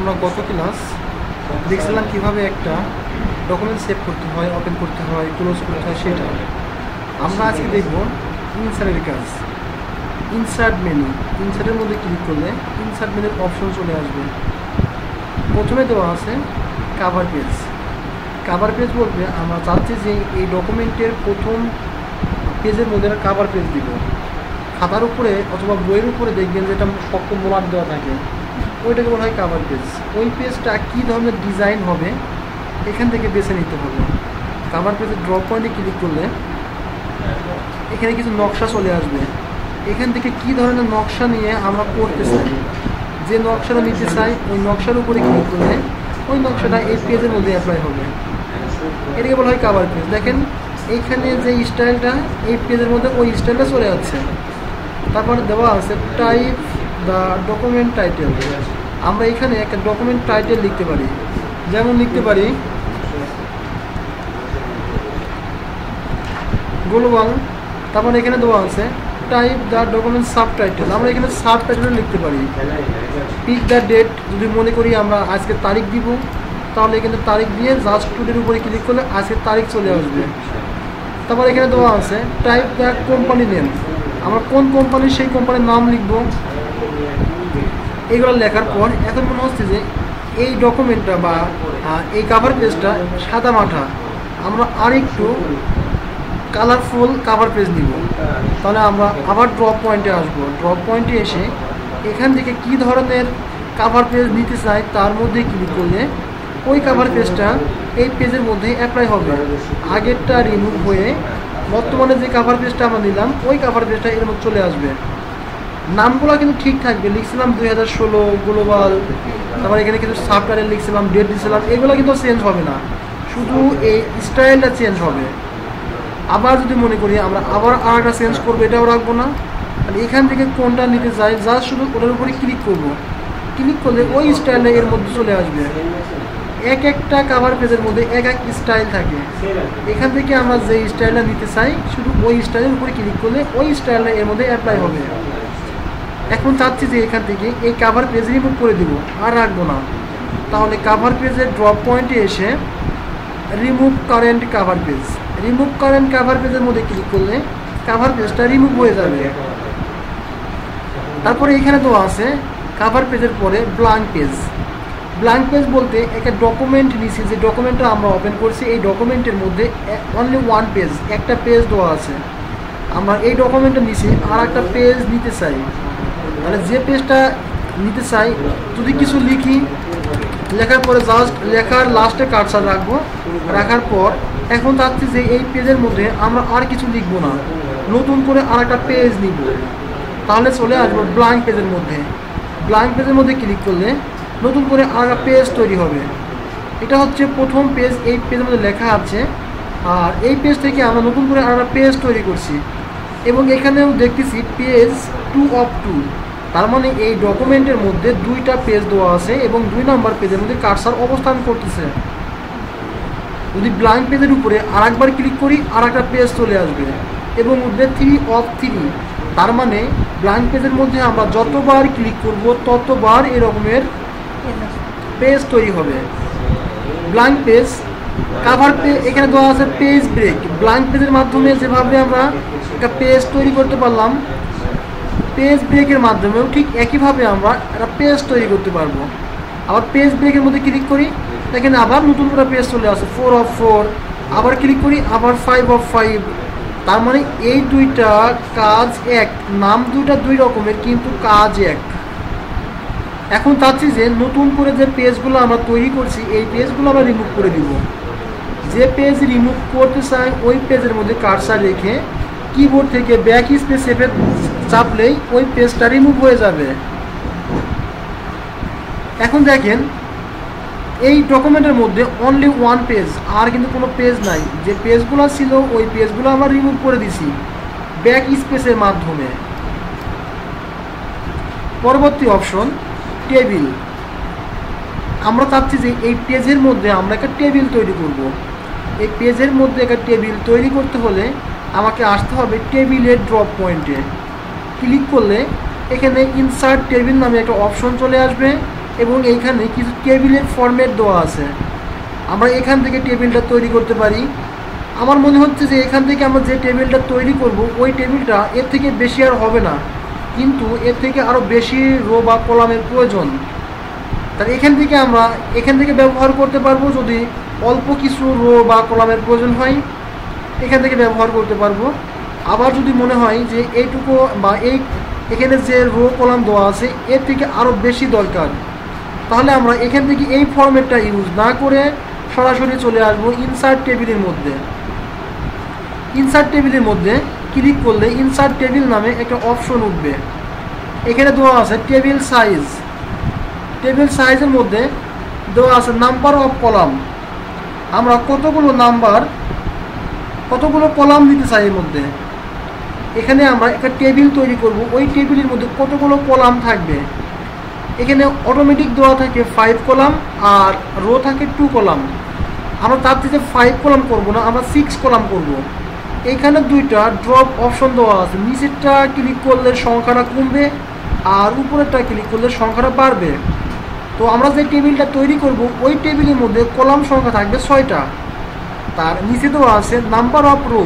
আমরা গত ক্লাস দেখছিলাম কিভাবে একটা ডকুমেন্ট সেভ করতে হয়, ওপেন করতে হয়, ক্লোজ করতে হয়। সেটা আমরা আজকে দেখব ইনসার্টের কাজ। ইনসার্ট মেনু, ইনসার্টের মধ্যে ক্লিক করলে ইনসার্ট মেনুর অপশন চলে আসবে। প্রথমে দেওয়া আছে কাভার পেজ। কাভার পেজ বলতে আমরা চাচ্ছি যে এই ডকুমেন্টের প্রথম পেজের মধ্যে একটা কাভার পেজ দিব। খাতার উপরে অথবা বইয়ের উপরে দেখবেন যে এটা শক্ত মোলার দেওয়া থাকে, ওইটাকে বলা হয় কাভার পেজ। ওই পেজটা কী ধরনের ডিজাইন হবে এখান থেকে বেছে নিতে হবে। কাভার পেজের ড্রপ পয়েন্টে ক্লিক করলে এখানে কিছু নকশা চলে আসবে। এখান থেকে কী ধরনের নকশা নিয়ে আমরা করতে চাই, যে নকশাটা নিতে চাই ওই নকশার উপরে ক্লিক করলে ওই নকশাটা এই পেজের মধ্যে অ্যাপ্লাই হবে। এটাকে বলা হয় কাভার পেজ। দেখেন এইখানে যে স্টাইলটা এই পেজের মধ্যে ওই স্টাইলটা চলে যাচ্ছে। তারপরে দেওয়া আছে টাইপ দ্য ডকুমেন্ট টাইটেল। আমরা এখানে একটা ডকুমেন্ট টাইটেল লিখতে পারি, যেমন লিখতে পারি গ্লোবাল। তারপর এখানে দেওয়া আছে type the document sub title. আমরা এখানে সাব টাইটেল লিখতে পারি। পিক দ্য ডেট, যদি মনে করি আমরা আজকে তারিখ দিব তাহলে এখানে তারিখ দিয়ে জাস্ট টুডের উপরে ক্লিক করলে আজকের তারিখ চলে আসবে। তারপর এখানে দেওয়া আছে টাইপ দ্য কোম্পানি নেম। আমরা কোন কোম্পানির সেই কোম্পানির নাম লিখব। এইগুলো লেখার পর এখন মনে হচ্ছে যে এই ডকুমেন্টটা বা এই কাভার পেজটা সাদা মাঠা, আমরা আরেকটু কালারফুল কাভার পেজ নিব। তাহলে আমরা আবার ড্রপ পয়েন্টে আসবো। ড্রপ পয়েন্টে এসে এখান থেকে কি ধরনের কাভার পেজ নিতে চাই তার মধ্যে ক্লিক করলে ওই কাভার পেজটা এই পেজের মধ্যে অ্যাপ্লাই হবে। আগেরটা রিমুভ হয়ে বর্তমানে যে কাভার পেজটা আমরা নিলাম ওই কাভার পেজটা এর মধ্যে চলে আসবে। নামগুলো কিন্তু ঠিক থাকবে। লিখছিলাম 2016 গ্লোবাল, তারপর এখানে কিছু সাবটাইটেল লিখছিলাম, ডেট দিয়েছিলাম, এগুলো কিন্তু চেঞ্জ হবে না, শুধু এই স্টাইলটা চেঞ্জ হবে। আবার যদি মনে করি আমরা আবার আরেকটা চেঞ্জ করবো, এটাও রাখবো না। তাহলে এখান থেকে কোনটা নিতে চাই জাস্ট শুধু ওটার উপরে ক্লিক করবো। ক্লিক করলে ওই স্টাইলটা এর মধ্যে চলে আসবে। এক একটা কাভার পেজের মধ্যে এক এক স্টাইল থাকে। এখান থেকে আমরা যে স্টাইলটা নিতে চাই শুধু ওই স্টাইলের উপরে ক্লিক করলে ওই স্টাইলটা এর মধ্যে অ্যাপ্লাই হবে। এখন চাচ্ছি যে এখান থেকে এই কাভার পেজ রিমুভ করে দিব, আর রাখবো না। তাহলে কাভার পেজের ড্রপ পয়েন্টে এসে remove current cover page, remove current cover পেজের মধ্যে ক্লিক করলে কাভার পেজটা রিমুভ হয়ে যাবে। তারপরে এখানে দেওয়া আছে কাভার পেজের পরে ব্ল্যাঙ্ক পেজ। ব্ল্যাঙ্ক পেজ বলতে একটা ডকুমেন্ট নিছি, যে ডকুমেন্টটা আমরা ওপেন করছি এই ডকুমেন্টের মধ্যে অনলি ওয়ান পেজ, একটা পেজ দেওয়া আছে। আমরা এই ডকুমেন্টটা নিছি আর একটা পেজ নিতে চাই। মানে যে পেজটা নিতে চাই যদি কিছু লিখি, লেখার পরে জাস্ট লেখার লাস্টে কার্সার রাখবো। রাখার পর এখন চাচ্ছি যে এই পেজের মধ্যে আমরা আর কিছু লিখবো না, নতুন করে আর একটা পেজ নিব। তাহলে চলে আসবো ব্ল্যাঙ্ক পেজের মধ্যে। ব্ল্যাঙ্ক পেজের মধ্যে ক্লিক করলে নতুন করে আর একটা পেজ তৈরি হবে। এটা হচ্ছে প্রথম পেজ, এই পেজের মধ্যে লেখা আছে। আর এই পেজ থেকে আমরা নতুন করে আর একটা পেজ তৈরি করছি এবং এখানেও দেখতেছি পেজ 2 of 2। তার মানে এই ডকুমেন্টের মধ্যে দুইটা পেজ দেওয়া আছে এবং 2 নম্বর পেজের মধ্যে কার্সার অবস্থান করতেছে। যদি ব্ল্যাঙ্ক পেজের উপরে আর একবার ক্লিক করি আর একটা পেজ চলে আসবে এবং উঠবে 3 of 3। তার মানে ব্ল্যাঙ্ক পেজের মধ্যে আমরা যতবার ক্লিক করব ততবার এরকমের পেজ তৈরি হবে। ব্ল্যাঙ্ক পেজ কাভার পেজ এখানে দেওয়া আছে পেজ ব্রেক। ব্ল্যাঙ্ক পেজের মাধ্যমে যেভাবে আমরা একটা পেজ তৈরি করতে পারলাম, পেজ ব্রেকের মাধ্যমেও ঠিক একইভাবে আমরা একটা পেজ তৈরি করতে পারবো। আবার পেজ ব্রেকের মধ্যে ক্লিক করি, এখানে আবার নতুন করে পেজ চলে আসে 4 of 4। আবার ক্লিক করি আবার 5 of 5। তার মানে এই দুইটা কাজ এক, নাম দুইটা দুই রকমের কিন্তু কাজ এক। এখন চাচ্ছি যে নতুন করে যে পেজগুলো আমরা তৈরি করছি এই পেজগুলো আমরা রিমুভ করে দিব। যে পেজ রিমুভ করতে চাই ওই পেজের মধ্যে কার্সার রেখে কিবোর্ড থেকে ব্যাক স্পেস চাপলেই ওই পেজটা রিমুভ হয়ে যাবে। এখন দেখেন এই ডকুমেন্টের মধ্যে অনলি ওয়ান পেজ, আর কিন্তু কোনো পেজ নাই। যে পেজগুলো ছিল ওই পেজগুলো আমরা রিমুভ করে দিছি ব্যাক স্পেসের মাধ্যমে। পরবর্তী অপশন টেবিল। আমরা চাচ্ছি যে এই পেজের মধ্যে আমরা একটা টেবিল তৈরি করব। এই পেজের মধ্যে একটা টেবিল তৈরি করতে হলে আমাকে আসতে হবে টেবিলের ড্রপ পয়েন্টে। ক্লিক করলে এখানে ইনসার্ট টেবিল নামে একটা অপশন চলে আসবে। এবং এইখানে কিছু টেবিলের ফরম্যাট দেওয়া আছে। আমরা এখান থেকে টেবিলটা তৈরি করতে পারি। আমার মনে হচ্ছে যে এখান থেকে আমরা যে টেবিলটা তৈরি করব ওই টেবিলটা এর থেকে বেশি আর হবে না, কিন্তু এর থেকে আরও বেশি রো বা কলামের প্রয়োজন। তাহলে এখান থেকে ব্যবহার করতে পারবো। যদি অল্প কিছু রো বা কলামের প্রয়োজন হয় এখান থেকে ব্যবহার করতে পারবো। আবার যদি মনে হয় যে এইটুকু বা এখানে যে রো কলাম দেওয়া আছে এর থেকে আরও বেশি দরকার, তাহলে আমরা এখান থেকে এই ফরম্যাটটা ইউজ না করে সরাসরি চলে আসবো ইনসার্ট টেবিলের মধ্যে। ইনসার্ট টেবিলের মধ্যে ক্লিক করলে ইনসার্ট টেবিল নামে একটা অপশন উঠবে। এখানে দেওয়া আছে টেবিল সাইজ। টেবিল সাইজের মধ্যে দেওয়া আছে নাম্বার অফ কলাম। আমরা কতগুলো কলাম দিতে চাই এর মধ্যে। এখানে আমরা একটা টেবিল তৈরি করব, ওই টেবিলের মধ্যে কতগুলো কলাম থাকবে। এখানে অটোমেটিক দেওয়া থাকে 5 কলাম আর রো থাকে 2 কলাম। আমরা তার থেকে 5 কলাম করব না, আমরা 6 কলাম করব। এইখানে দুইটা ড্রপ অপশন দেওয়া আছে। নিচেরটা ক্লিক করলে সংখ্যাটা কমবে আর উপরেরটা ক্লিক করলে সংখ্যাটা বাড়বে। তো আমরা যে টেবিলটা তৈরি করব ওই টেবিলের মধ্যে কলাম সংখ্যা থাকবে 6টা। তার নিচে দেওয়া আছে নাম্বার অফ রো।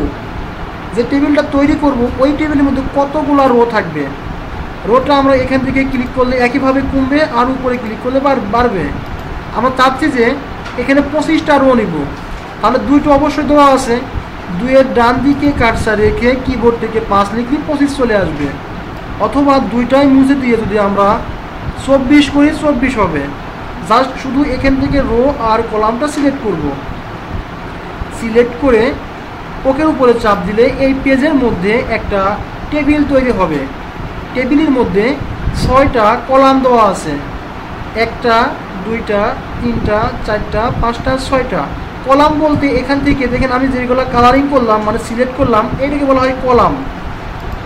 যে টেবিলটা তৈরি করব ওই টেবিলের মধ্যে কতগুলো রো থাকবে। রোটা আমরা এখান থেকে ক্লিক করলে একইভাবে কমবে আর উপরে ক্লিক করলে বাড়বে। আমরা চাচ্ছি যে এখানে 25টা রো নিব, তাহলে 2টা অবশ্যই দেওয়া আছে। 2-এর ডান দিকে কার্সার রেখে কিবোর্ড থেকে 5 লিখলে 25 চলে আসবে। অথবা 2টাই মুছে দিয়ে যদি আমরা 24 করি 24 হবে। জাস্ট শুধু এখান থেকে রো আর কলামটা সিলেক্ট করব। সিলেক্ট করে ওকের উপরে চাপ দিলে এই পেজের মধ্যে একটা টেবিল তৈরি হবে। টেবিলের মধ্যে 6টা কলাম দেওয়া আছে। 1টা 2টা 3টা 4টা 5টা 6টা কলাম বলতে এখান থেকে দেখেন আমি যেগুলো কালারিং করলাম মানে সিলেক্ট করলাম এটাকে বলা হয় কলাম।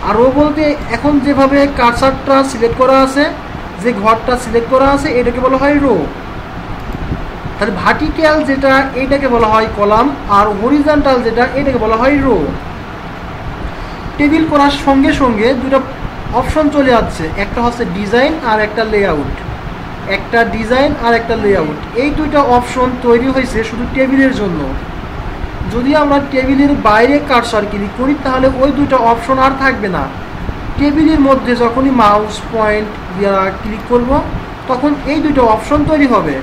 আর রো বলতে এখন যেভাবে কার্সারটা সিলেক্ট করা আছে, যে ঘরটা সিলেক্ট করা আছে এটাকে বলা হয় রো। তাহলে ভার্টিক্যাল যেটা এটাকে বলা হয় কলাম আর হরিজন্টাল যেটা এটাকে বলা হয় রো। টেবিল করার সঙ্গে সঙ্গে দুটো অপশন চলে যাচ্ছে, একটা হচ্ছে ডিজাইন আর একটা লেআউট। এই দুইটা অপশন তৈরি হয়েছে শুধু টেবিলের জন্য। যদি আমরা টেবিলের বাইরে কার্সার ক্লিক করি তাহলে ওই দুইটা অপশন আর থাকবে না। টেবিলের মধ্যে যখনই মাউস পয়েন্ট দিয়ে ক্লিক করব তখন এই দুটো অপশন তৈরি হবে।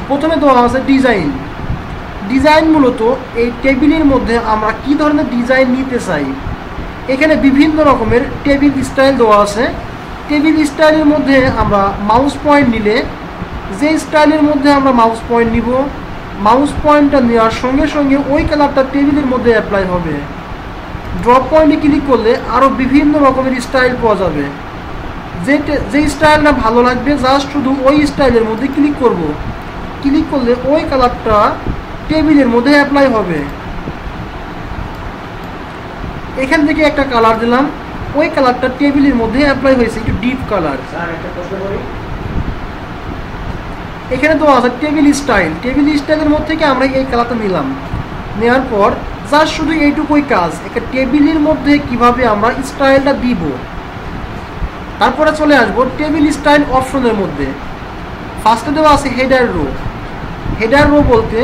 প্রথমে দেওয়া আছে ডিজাইন। ডিজাইন মূলত এই টেবিলের মধ্যে আমরা কি ধরনের ডিজাইন নিতে চাই। এখানে বিভিন্ন রকমের টেবিল স্টাইল দেওয়া আছে। টেবিল স্টাইলের মধ্যে আমরা মাউস পয়েন্ট নিলে যে স্টাইলের মধ্যে আমরা মাউস পয়েন্ট নিব, মাউস পয়েন্টটা নেওয়ার সঙ্গে সঙ্গে ওই কালারটা টেবিলের মধ্যে অ্যাপ্লাই হবে। ড্রপ পয়েন্টে ক্লিক করলে আরও বিভিন্ন রকমের স্টাইল পাওয়া যাবে। যে স্টাইলটা ভালো লাগবে জাস্ট শুধু ওই স্টাইলের মধ্যে ক্লিক করব। ক্লিক করলে ওই কালারটা টেবিলের মধ্যে অ্যাপ্লাই হবে। এখান থেকে একটা কালার দিলাম, ওই কালারটা টেবিলের মধ্যে অ্যাপ্লাই হয়েছে, একটু ডিপ কালার। এখানে তো আছে টেবিল স্টাইল। টেবিল স্টাইলের মধ্যে থেকে আমরা এই কালারটা নিলাম। নেওয়ার পর জাস্ট শুধু এইটুকুই কাজ, একটা টেবিলের মধ্যে কিভাবে আমরা স্টাইলটা দিব। তারপরে চলে আসবো টেবিল স্টাইল অপশনের মধ্যে। ফার্স্টে দেওয়া আছে হেডার রো। হেডার রো বলতে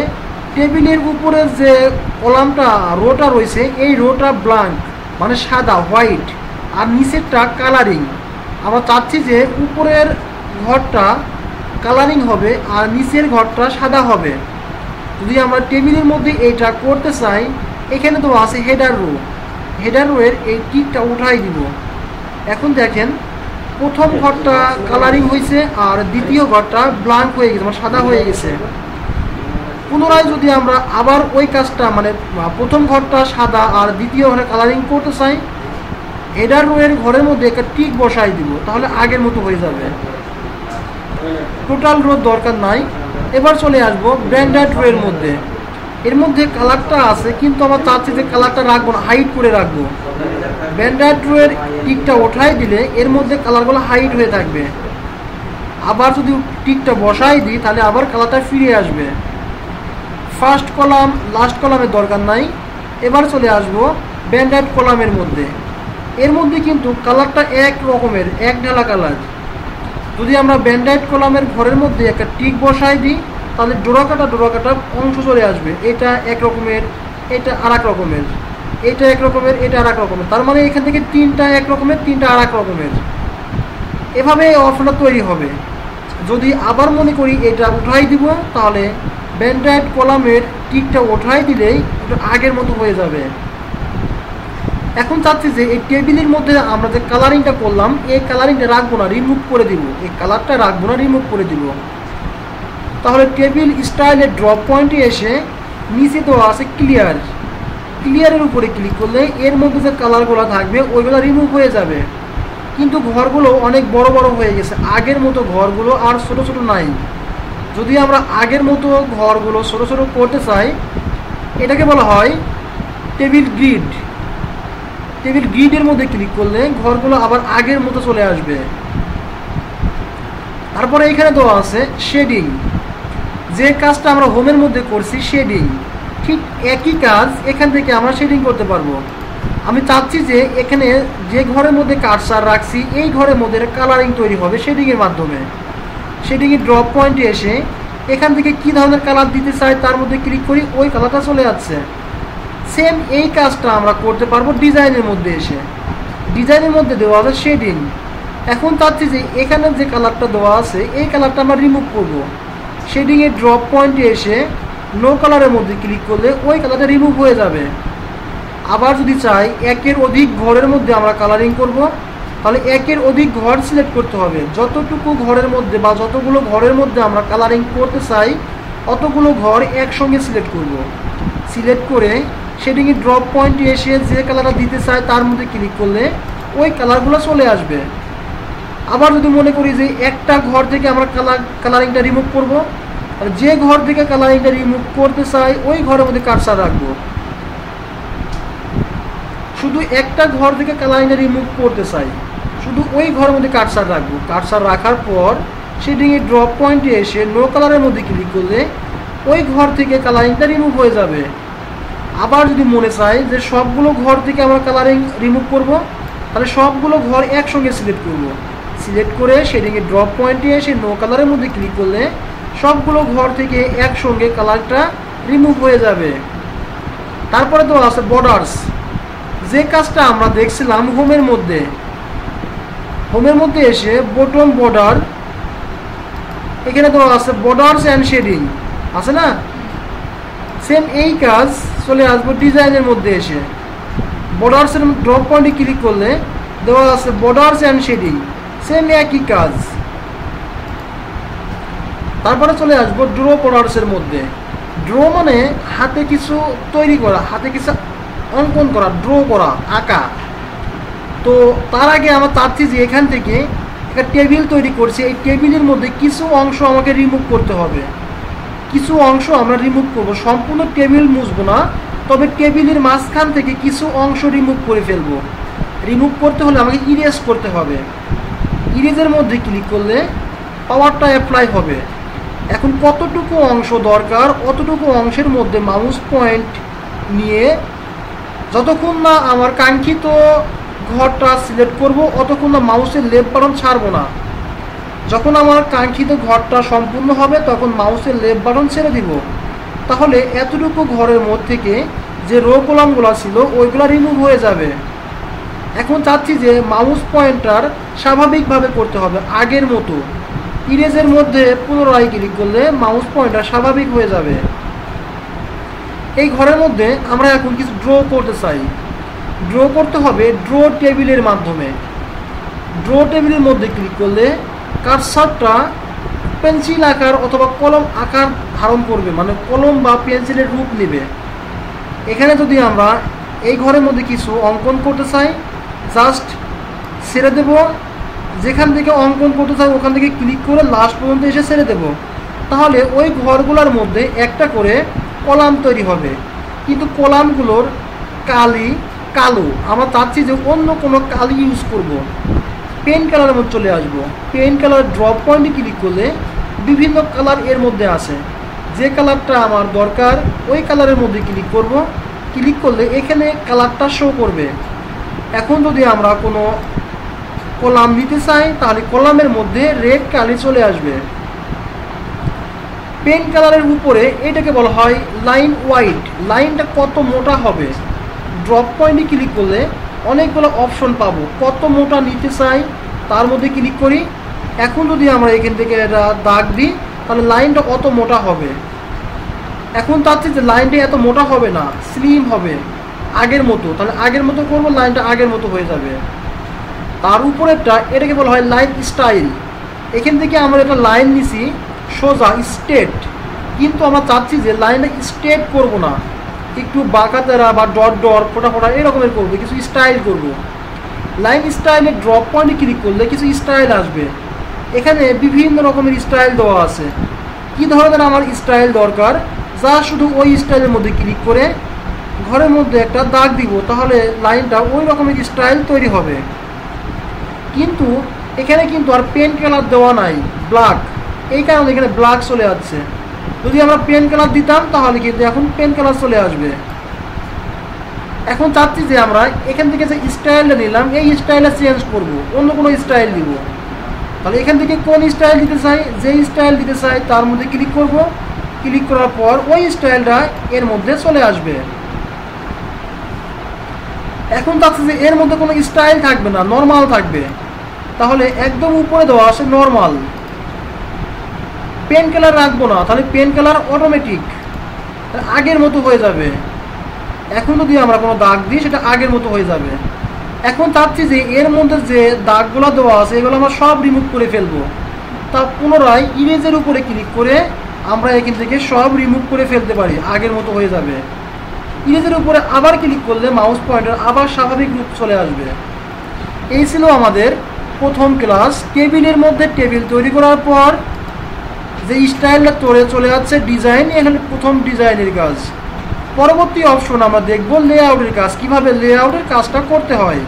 টেবিলের উপরে যে কলামটা রোটা রয়েছে এই রোটা ব্ল্যাঙ্ক মানে সাদা হোয়াইট আর নিচেরটা কালারিং। আমরা চাচ্ছি যে উপরের ঘরটা কালারিং হবে আর নিচের ঘরটা সাদা হবে। যদি আমরা টেবিলের মধ্যে এইটা করতে চাই এখানে তো আছে হেডার রো। হেডার রোয়ের এই টিকটা উঠাই দিব। এখন দেখেন প্রথম ঘরটা কালারিং হয়েছে আর দ্বিতীয় ঘরটা ব্ল্যাঙ্ক হয়ে গেছে মানে সাদা হয়ে গেছে। পুনরায় যদি আমরা আবার ওই কাজটা মানে প্রথম ঘরটা সাদা আর দ্বিতীয় ঘরে কালারিং করতে চাই হেডার রোয়ের ঘরের মধ্যে একটা টিক বসাই দিব, তাহলে আগের মতো হয়ে যাবে। টোটাল রো দরকার নাই। এবার চলে আসবো ব্র্যান্ডেড রোয়ের মধ্যে। এর মধ্যে কালারটা আছে কিন্তু আমরা চাচ্ছি যে কালারটা রাখবো না, হাইড করে রাখবো। ব্র্যান্ডেড রোয়ের টিকটা ওঠাই দিলে এর মধ্যে কালারগুলো হাইড হয়ে থাকবে। আবার যদি টিকটা বসাই দিই তাহলে আবার কালারটা ফিরে আসবে। ফার্স্ট কলাম লাস্ট কলামের দরকার নাই। এবার চলে আসবো ব্র্যান্ডেড কলামের মধ্যে। এর মধ্যে কিন্তু কালারটা এক রকমের, এক ঢালা কালার। যদি আমরা ব্যান্ডাইট কলামের ঘরের মধ্যে একটা টিক বসাই দিই, তাহলে ডোরাকাটা অংশ চলে আসবে। এটা এক রকমের, এটা আর এক রকমের, এটা এক রকমের, এটা আর এক রকমের। তার মানে এখান থেকে তিনটা এক রকমের, তিনটা আর এক রকমের, এভাবে অপশনটা তৈরি হবে। যদি আবার মনে করি এটা উঠাই দিব, তাহলে ব্যান্ডাইট কলামের টিকটা উঠাই দিলেই ওটা আগের মতো হয়ে যাবে। এখন চাচ্ছি যে এই টেবিলের মধ্যে আমরা যে কালারিংটা করলাম, এই কালারিংটা রাখবো না, রিমুভ করে দিব। এই কালারটা রাখবো না, রিমুভ করে দিব। তাহলে টেবিল স্টাইলের ড্রপ পয়েন্টে এসে নিচে দেওয়া আছে ক্লিয়ার, ক্লিয়ারের উপরে ক্লিক করলে এর মধ্যে যে কালারগুলো থাকবে ওইগুলো রিমুভ হয়ে যাবে। কিন্তু ঘরগুলো অনেক বড় বড় হয়ে গেছে, আগের মতো ঘরগুলো আর ছোট ছোট নাই। যদি আমরা আগের মতো ঘরগুলো ছোট ছোট করতে চাই, এটাকে বলা হয় টেবিল গ্রিড। টেবিল গ্রিডের মধ্যে ক্লিক করলে ঘরগুলো আবার আগের মতো চলে আসবে। তারপরে এখানে দেওয়া আছে শেডিং। যে কাজটা আমরা হোমের মধ্যে করছি শেডিং, ঠিক একই কাজ এখান থেকে আমরা শেডিং করতে পারবো। আমি চাচ্ছি যে এখানে যে ঘরের মধ্যে কার্সার রাখছি এই ঘরের মধ্যে কালারিং তৈরি হবে শেডিংয়ের মাধ্যমে। শেডিংয়ের ড্রপ পয়েন্টে এসে এখান থেকে কী ধরনের কালার দিতে চাই তার মধ্যে ক্লিক করি, ওই কালারটা চলে যাচ্ছে। সেম এই কাজটা আমরা করতে পারবো ডিজাইনের মধ্যে এসে। ডিজাইনের মধ্যে দেওয়া আছে শেডিং। এখন চাচ্ছি যে এখানে যে কালারটা দেওয়া আছে এই কালারটা আমরা রিমুভ করবো। শেডিংয়ের ড্রপ পয়েন্টে এসে নো কালারের মধ্যে ক্লিক করলে ওই কালারটা রিমুভ হয়ে যাবে। আবার যদি চাই একের অধিক ঘরের মধ্যে আমরা কালারিং করব, তাহলে একের অধিক ঘর সিলেক্ট করতে হবে। যতটুকু ঘরের মধ্যে বা যতগুলো ঘরের মধ্যে আমরা কালারিং করতে চাই অতগুলো ঘর একসঙ্গে সিলেক্ট করব। সিলেক্ট করে শেডিংয়ের ড্রপ পয়েন্টে এসে যে কালারটা দিতে চাই তার মধ্যে ক্লিক করলে ওই কালারগুলো চলে আসবে। আবার যদি মনে করি যে একটা ঘর থেকে আমরা কালারিংটা রিমুভ করব, আর যে ঘর থেকে কালারিংটা রিমুভ করতে চাই ওই ঘরের মধ্যে কার্সার রাখবো। শুধু একটা ঘর থেকে কালারিংটা রিমুভ করতে চাই, শুধু ওই ঘরের মধ্যে কার্সার রাখবো। কার্সার রাখার পর শেডিংয়ের ড্রপ পয়েন্টে এসে নো কালারের মধ্যে ক্লিক করলে ওই ঘর থেকে কালারিংটা রিমুভ হয়ে যাবে। আবার যদি মনে চাই যে সবগুলো ঘর থেকে আমরা কালারিং রিমুভ করব, তাহলে সবগুলো ঘর একসঙ্গে সিলেক্ট করব। সিলেক্ট করে শেডিংয়ের ড্রপ পয়েন্টে এসে নো কালারের মধ্যে ক্লিক করলে সবগুলো ঘর থেকে একসঙ্গে কালারটা রিমুভ হয়ে যাবে। তারপরে তো আছে বর্ডার্স। যে কাজটা আমরা দেখছিলাম হোমের মধ্যে, হোমের মধ্যে এসে বটম বর্ডার, এখানে তো আছে বর্ডার্স অ্যান্ড শেডিং আছে না, সেম এই কাজ চলে আসবো ডিজাইনের মধ্যে এসে। বর্ডার্সের ড্রপ পয়েন্টে ক্লিক করলে দেওয়া আছে বর্ডার্স অ্যান্ড শেডিং, সেম একই কাজ। তারপরে চলে আসবো ড্র বর্ডার্সের মধ্যে। ড্র মানে হাতে কিছু তৈরি করা, হাতে কিছু অঙ্কন করা, ড্র করা, আঁকা। তো তার আগে আমরা চাচ্ছি যে এখান থেকে একটা টেবিল তৈরি করছি, এই টেবিলের মধ্যে কিছু অংশ আমাকে রিমুভ করতে হবে। কিছু অংশ আমরা রিমুভ করব, সম্পূর্ণ টেবিল মুছবো না, তবে টেবিলের মাঝখান থেকে কিছু অংশ রিমুভ করে ফেলবো। রিমুভ করতে হলে আমাকে ইরেজ করতে হবে। ইরেজের মধ্যে ক্লিক করলে পাওয়ারটা অ্যাপ্লাই হবে। এখন কতটুকু অংশ দরকার অতটুকু অংশের মধ্যে মাউস পয়েন্ট নিয়ে যতক্ষণ না আমার কাঙ্ক্ষিত ঘরটা সিলেক্ট করব অতক্ষণ না মাউসের লেফট বাটন ছাড়বো না। যখন আমার কাঙ্ক্ষিত ঘরটা সম্পূর্ণ হবে তখন মাউসের লেফট বাটন ছেড়ে দিব। তাহলে এতটুকু ঘরের মধ্যে থেকে যে রো কলামগুলো ছিল ওইগুলো রিমুভ হয়ে যাবে। এখন চাচ্ছি যে মাউস পয়েন্টার স্বাভাবিকভাবে করতে হবে আগের মতো। ইরেজের মধ্যে পুনরায় ক্লিক করলে মাউস পয়েন্টার স্বাভাবিক হয়ে যাবে। এই ঘরের মধ্যে আমরা এখন কিছু ড্র করতে চাই। ড্র করতে হবে ড্র টেবিলের মাধ্যমে। ড্র টেবিলের মধ্যে ক্লিক করলে কার্সারটা পেন্সিল আকার অথবা কলম আকার ধারণ করবে, মানে কলম বা পেন্সিলের রূপ নেবে। এখানে যদি আমরা এই ঘরের মধ্যে কিছু অঙ্কন করতে চাই জাস্ট ছেড়ে দেব, যেখান থেকে অঙ্কন করতে চাই ওখান থেকে ক্লিক করে লাস্ট পর্যন্ত এসে ছেড়ে দেব। তাহলে ওই ঘরগুলোর মধ্যে একটা করে কলাম তৈরি হবে, কিন্তু কলামগুলোর কালো। আমরা চাচ্ছি যে অন্য কোনো কালি ইউজ করব। পেন কালারের মধ্যে চলে আসবো। পেন কালার ড্রপ পয়েন্টে ক্লিক করলে বিভিন্ন কালার এর মধ্যে আছে। যে কালারটা আমার দরকার ওই কালারের মধ্যে ক্লিক করব। ক্লিক করলে এখানে কালারটা শো করবে। এখন যদি আমরা কোনো কলাম দিতে চাই তাহলে কলামের মধ্যে রেড কালি চলে আসবে। পেন কালারের উপরে এটাকে বলা হয় লাইন ওয়াইড। লাইনটা কত মোটা হবে, ড্রপ পয়েন্টে ক্লিক করলে অনেকগুলো অপশন পাবো, কত মোটা নিতে চাই তার মধ্যে ক্লিক করি। এখন যদি আমরা এখান থেকে এটা দাগ দিই তাহলে লাইনটা অত মোটা হবে। এখন চাচ্ছি যে লাইনটা এত মোটা হবে না, স্লিম হবে আগের মতো, তাহলে আগের মতো করবো, লাইনটা আগের মতো হয়ে যাবে। তার উপরেরটা এটাকে বলা হয় লাইন স্টাইল। এখান থেকে আমরা একটা লাইন নিছি সোজা স্ট্রেট, কিন্তু আমরা চাচ্ছি যে লাইনটা স্ট্রেট করব না, একটু বাঁকাতেরা বা ডট ডট ফোটা ফোটা এরকমের করবো, কিছু স্টাইল করব। লাইন স্টাইলে ড্রপ পয়েন্টে ক্লিক করলে কিছু স্টাইল আসবে। এখানে বিভিন্ন রকমের স্টাইল দেওয়া আছে। কী ধরনের আমার স্টাইল দরকার, যা শুধু ওই স্টাইলের মধ্যে ক্লিক করে ঘরের মধ্যে একটা দাগ দিব, তাহলে লাইনটা ওই রকমের স্টাইল তৈরি হবে। কিন্তু এখানে কিন্তু আর পেন কালার দেওয়া নাই, ব্ল্যাক, এই কারণে এখানে ব্ল্যাক চলে যাচ্ছে। যদি আমরা পেন কালার দিতাম তাহলে কিন্তু এখন পেন কালার চলে আসবে। এখন চাচ্ছি যে আমরা এখান থেকে যে স্টাইলটা নিলাম এই স্টাইলটা চেঞ্জ করব, অন্য কোনো স্টাইল দিব। তাহলে এখান থেকে কোন স্টাইল দিতে চাই, যে স্টাইল দিতে চাই তার মধ্যে ক্লিক করব। ক্লিক করার পর ওই স্টাইলটা এর মধ্যে চলে আসবে। এখন চাচ্ছি যে এর মধ্যে কোনো স্টাইল থাকবে না, নর্মাল থাকবে। তাহলে একদম উপরে দেওয়া আছে নর্মাল। পেন কালার রাখবো না, তাহলে পেন কালার অটোমেটিক আগের মতো হয়ে যাবে। এখন যদি আমরা কোনো দাগ দিই সেটা আগের মতো হয়ে যাবে। এখন চাচ্ছি যে এর মধ্যে যে দাগগুলো দেওয়া আছে এগুলো আমরা সব রিমুভ করে ফেলবো। তা পুনরায় ইমেজের উপরে ক্লিক করে আমরা এখান থেকে সব রিমুভ করে ফেলতে পারি, আগের মতো হয়ে যাবে। ইমেজের উপরে আবার ক্লিক করলে মাউস পয়েন্টার আবার স্বাভাবিক রূপ চলে আসবে। এই ছিল আমাদের প্রথম ক্লাস। টেবিলের মধ্যে টেবিল তৈরি করার পর যে স্টাইলটা চলে যাচ্ছে ডিজাইন, এখানে প্রথম ডিজাইনের কাজ। পরবর্তী অপশন আমরা দেখব লেআউটের কাজ, কিভাবে লেআউটের কাজটা করতে হয়।